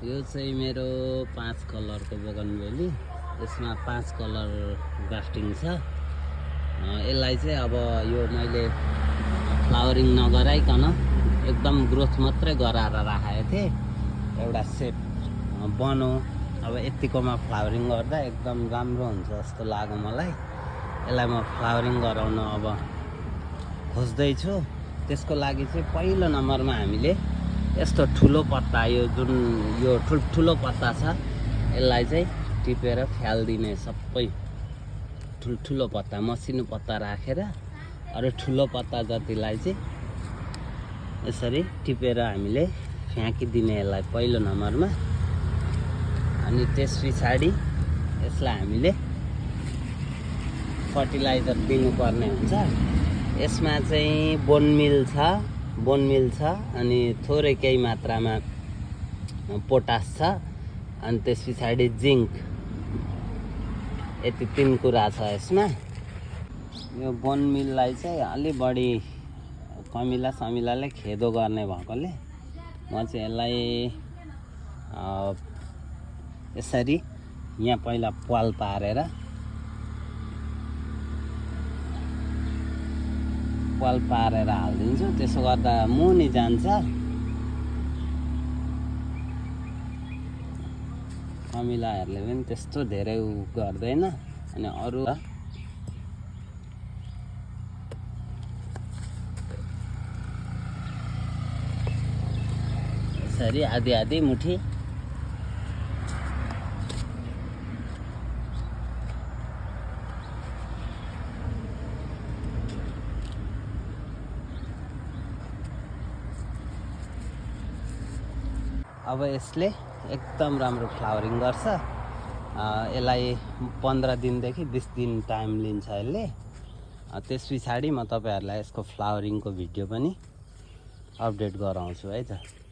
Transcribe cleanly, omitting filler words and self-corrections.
यो चाहिँ मेरो 5 कलरको बोगनवेली। यसमा 5 कलर ग्राफ्टिङ छ। यसलाई चाहिँ अब यो मैले फ्लावरिङ नगराइकन एकदम ग्रोथ मात्रै गराएर राखेको थिएँ। एउटा सेप बनो अब यतिकोमा फ्लावरिङ गर्दा एकदम राम्रो हुन्छ जस्तो लाग्यो मलाई। यसलाई म फ्लावरिङ गराउन अब खोज्दैछु। त्यसको लागि चाहिँ पहिलो नम्बरमा हामीले यस्तो ठुलो पत्ता, यो जुन यो ठुल्ठुलो पत्ता छ यसलाई चाहिँ टिपेर फ्याल्दिने। सबै ठुल्ठुलो पत्ता, मसिनो पत्ता राखेर अरू ठुलो पत्ता जतिलाई चाहिँ यसरी टिपेर हामीले फ्याँकिदिने यसलाई पहिलो नम्बरमा। अनि त्यस पछाडि यसलाई हामीले फर्टिलाइजर दिनुपर्ने हुन्छ। यसमा चाहिँ बोनमिल छ अनि थोरै केही मात्रामा पोटास छ अनि त्यस पछाडि जिङ्क। यति 3 कुरा छ यसमा। यो बोनमिललाई चाहिँ अलि बढी कमिला समिलाले खेदो गर्ने भएकोले म चाहिँ यसलाई यसरी यहाँ पहिला पाल पारेर हालिदिन्छु। त्यसो गर्दा मुनि जान्छ। कमिलाहरूले पनि त्यस्तो धेरै गर्दैन। अनि अरू यसरी आधी मुठी अब यसले एकदम राम्रो फ्लावरिङ गर्छ। यसलाई 15 दिनदेखि 20 दिन टाइम लिन्छ यसले। त्यस पछाडि म तपाईहरुलाई यसको फ्लावरिङको भिडियो पनि अपडेट गराउँछु है त।